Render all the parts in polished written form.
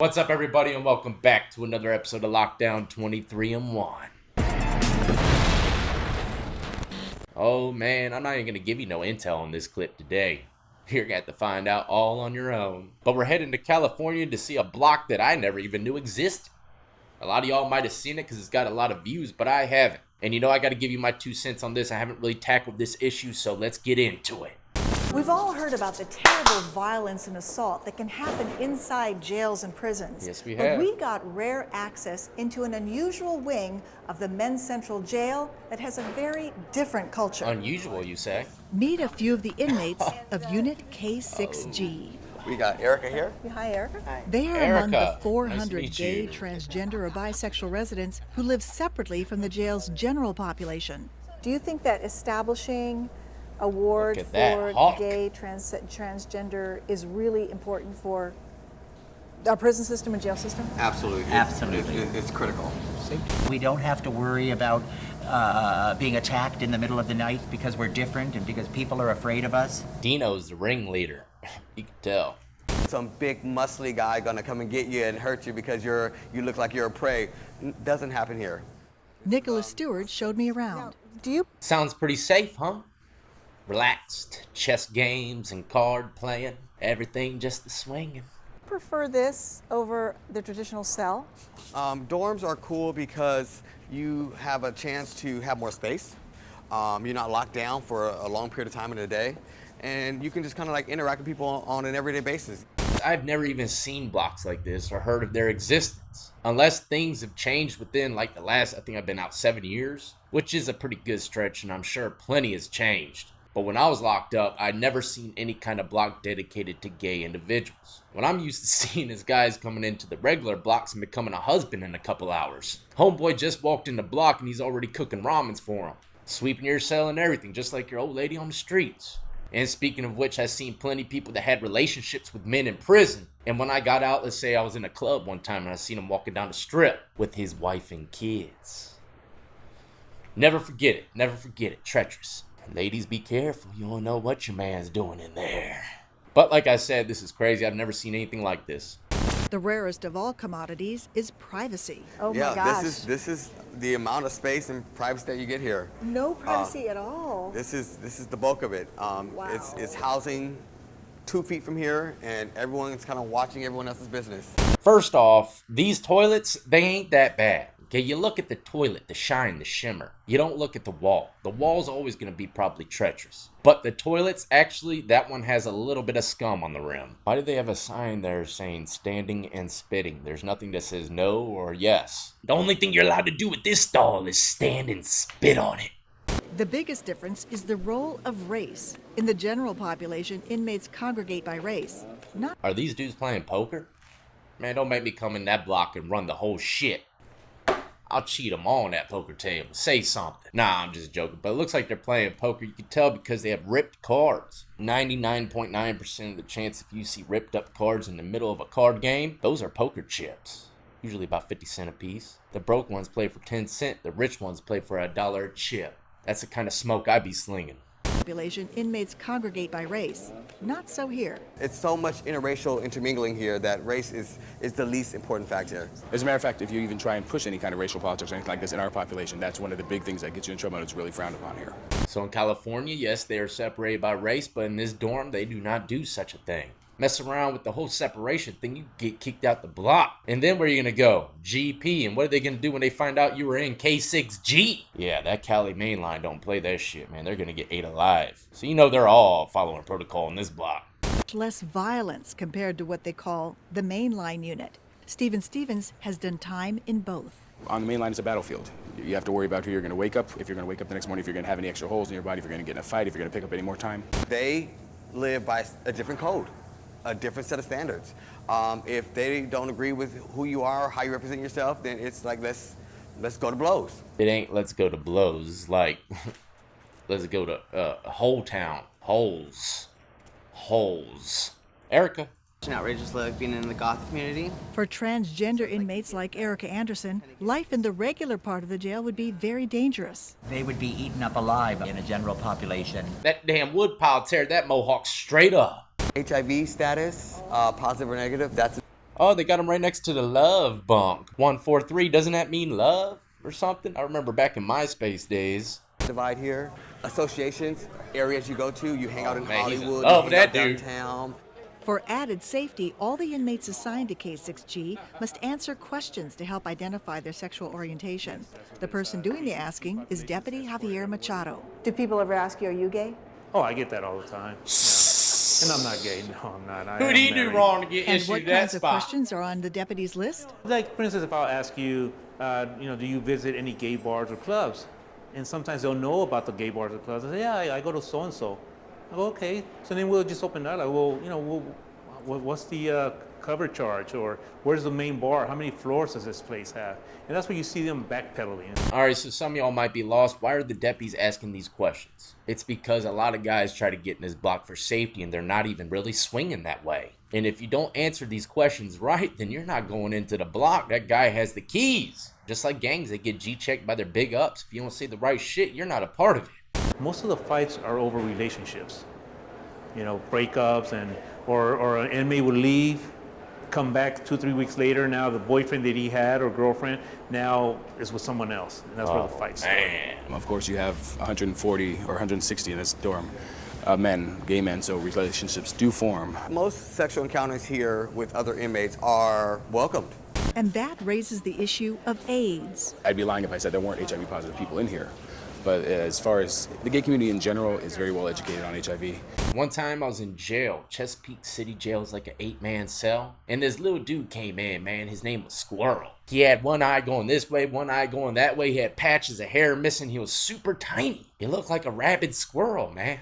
What's up, everybody, and welcome back to another episode of Lockdown 23 and 1. Oh man, I'm not even gonna give you no intel on this clip today. You're gonna have to find out all on your own. But we're heading to California to see a block that I never even knew existed. A lot of y'all might have seen it because it's got a lot of views, but I haven't. And you know, I gotta give you my 2 cents on this. I haven't really tackled this issue, so let's get into it. We've all heard about the terrible violence and assault that can happen inside jails and prisons. Yes, we But have. we got rare access into an unusual wing of the Men's Central Jail that has a very different culture. Unusual, you say? Meet a few of the inmates of Unit K6G. We got Erica here. Hi, Erica. Hi. They are Erica, among the nice to 400 meet gay, you. transgender, or bisexual residents who live separately from the jail's general population. Do you think that establishing a ward Look at that for hawk. gay, transgender is really important for our prison system and jail system? Absolutely. Absolutely. It's critical. We don't have to worry about being attacked in the middle of the night because we're different and because people are afraid of us. Dino's the ringleader. You can tell. Some big muscly guy gonna come and get you and hurt you because you look like you're a prey. Doesn't happen here. Nicholas Stewart showed me around. Do you Sounds pretty safe, huh? Relaxed, chess games and card playing, everything just the swinging. prefer this over the traditional cell? Dorms are cool because you have a chance to have more space. You're not locked down for a long period of time in a day, and you can just kind of like interact with people on an everyday basis. I've never even seen blocks like this or heard of their existence. Unless things have changed within like the last, I think I've been out 7 years, which is a pretty good stretch, and I'm sure plenty has changed. But when I was locked up, I'd never seen any kind of block dedicated to gay individuals. What I'm used to seeing is guys coming into the regular blocks and becoming a husband in a couple hours. Homeboy just walked in the block and he's already cooking ramens for him. Sweeping your cell and everything, just like your old lady on the streets. And speaking of which, I've seen plenty of people that had relationships with men in prison. And when I got out, let's say I was in a club one time and I seen him walking down the strip with his wife and kids. Never forget it. Never forget it. Treacherous. Ladies, be careful. You don't know what your man's doing in there. But like I said, this is crazy. I've never seen anything like this. The rarest of all commodities is privacy. Oh Yeah, my gosh. this is the amount of space and privacy that you get here. No privacy at all. This is the bulk of it. It's housing 2 feet from here, and everyone's kind of watching everyone else's business. First off, these toilets, they ain't that bad. Okay, you look at the toilet, the shine, the shimmer. You don't look at the wall. The wall's always going to be probably treacherous. But the toilets, actually, that one has a little bit of scum on the rim. Why do they have a sign there saying standing and spitting? There's nothing that says no or yes. The only thing you're allowed to do with this stall is stand and spit on it. The biggest difference is the role of race. In the general population, inmates congregate by race. Not Are these dudes playing poker? Man, don't make me come in that block and run the whole shit. I'll cheat them all on that poker table. Say something. Nah, I'm just joking. But it looks like they're playing poker. You can tell because they have ripped cards. 99.9% of the chance if you see ripped up cards in the middle of a card game, those are poker chips. Usually about 50 cents a piece. The broke ones play for 10 cents. The rich ones play for $1 a chip. That's the kind of smoke I be slinging. population, inmates congregate by race. Not so here. It's so much interracial intermingling here that race is the least important factor. As a matter of fact, if you even try and push any kind of racial politics or anything like this in our population, that's one of the big things that gets you in trouble and it's really frowned upon here. So in California, yes, they are separated by race, but in this dorm, they do not do such a thing. Mess around with the whole separation thing, you get kicked out the block. And then where are you gonna go? GP, and what are they gonna do when they find out you were in K6G? Yeah, that Cali MAINLINE don't play that shit, man. They're gonna get ate alive. So you know they're all following protocol in this block. Less violence compared to what they call the mainline unit. Stephen Stevens has done time in both. On the main line, it's a battlefield. You have to worry about who you're going to wake up, if you're going to wake up the next morning, if you're going to have any extra holes in your body, if you're going to get in a fight, if you're going to pick up any more time. They live by a different code, a different set of standards. If they don't agree with who you are, how you represent yourself, then it's like, let's go to blows. It ain't let's go to blows. It's like, let's go to Whole Town. Holes. Erica. An outrageous look being in the goth community. For transgender inmates like Erica Anderson, life in the regular part of the jail would be very dangerous. They would be eaten up alive in a general population. That damn woodpile tear that mohawk straight up. HIV status, positive or negative, that's Oh, they got him right next to the love bunk. 143, doesn't that mean love or something? I remember back in MySpace days. Divide here, associations, areas you go to, you hang out in man, he's in Hollywood, love you with hang out that dude. downtown. For added safety, all the inmates assigned to K6G must answer questions to help identify their sexual orientation. The person doing the asking is Deputy Javier Machado. Do people ever ask you, are you gay? Oh, I get that all the time. Yeah. And I'm not gay. No, I'm not. Who'd he do wrong to get And issued what that kinds of spot? questions are on the deputy's list? Like, for instance, if I'll ask you, do you visit any gay bars or clubs? And sometimes they'll know about the gay bars or clubs. I say, yeah, I go to so-and-so. I go, okay. So then we'll just open that. Like, well, what's the cover charge? Or where's the main bar? How many floors does this place have? And that's where you see them backpedaling. All right, so some of y'all might be lost. Why are the deputies asking these questions? It's because a lot of guys try to get in this block for safety and they're not even really swinging that way. And if you don't answer these questions right, then you're not going into the block. That guy has the keys. Just like gangs, they get G-checked by their big ups. If you don't say the right shit, you're not a part of it. Most of the fights are over relationships. Breakups or an inmate would leave, come back 2-3 weeks later. Now the boyfriend that he had or girlfriend now is with someone else, and that's where the fights start. Of course, you have 140 or 160 in this dorm, gay men, so relationships do form. Most sexual encounters here with other inmates are welcomed. And that raises the issue of AIDS. I'd be lying if I said there weren't HIV positive people in here. But as far as the gay community in general is very well educated on HIV. One time I was in jail. Chesapeake City Jail is like an 8-man cell. And this little dude came in, man. His name was Squirrel. He had one eye going this way, one eye going that way. He had patches of hair missing. He was super tiny. He looked like a rabid squirrel, man.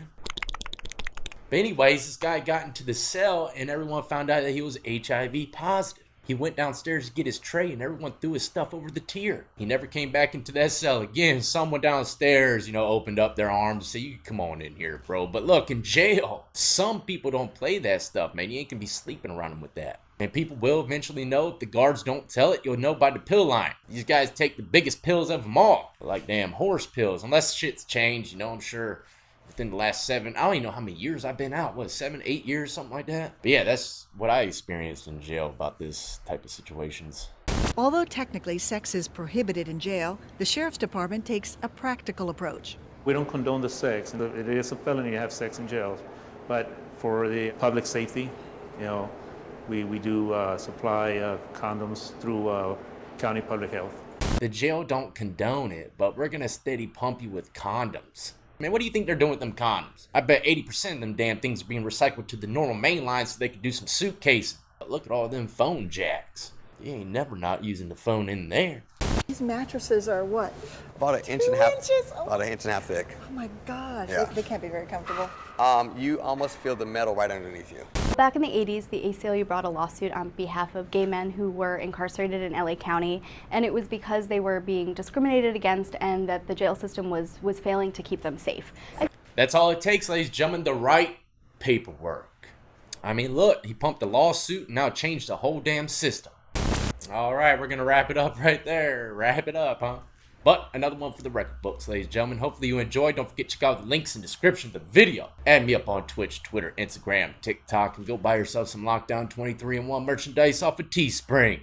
But anyways, this guy got into the cell and everyone found out that he was HIV positive. He went downstairs to get his tray and everyone threw his stuff over the tier. He never came back into that cell again. Someone downstairs, opened up their arms and said, you can come on in here, bro. But look, in jail, some people don't play that stuff, man. You ain't gonna be sleeping around them with that. And people will eventually know. If the guards don't tell it, you'll know by the pill line. These guys take the biggest pills of them all. They're like damn horse pills. Unless shit's changed, I'm sure within the last I don't even know how many years I've been out. 7, 8 years, something like that. But yeah, that's what I experienced in jail about this type of situations. Although technically sex is prohibited in jail, the Sheriff's Department takes a practical approach. We don't condone the sex. It is a felony to have sex in jails. But for the public safety, we do supply condoms through county public health. The jail don't condone it, but we're gonna steady pump you with condoms. Man, what do you think they're doing with them condoms? I bet 80% of them damn things are being recycled to the normal main line so they could do some suitcasing. But look at all them phone jacks. You ain't never not using the phone in there. These mattresses are what? About an inch and a half. 2 inches? Oh. About an inch and a half thick. Oh my gosh, Yeah. they can't be very comfortable. You almost feel the metal right underneath you. Back in the 80s, the ACLU brought a lawsuit on behalf of gay men who were incarcerated in LA County, and it was because they were being discriminated against and that the jail system was failing to keep them safe. That's all it takes, ladies and gentlemen, the right paperwork. I mean, look, he pumped a lawsuit and now changed the whole damn system. All right, we're going to wrap it up right there. Wrap it up, huh? But another one for the record books, ladies and gentlemen. Hopefully you enjoyed. Don't forget to check out the links in the description of the video. Add me up on Twitch, Twitter, Instagram, TikTok, and go buy yourself some Lockdown 23-in-1 merchandise off of Teespring.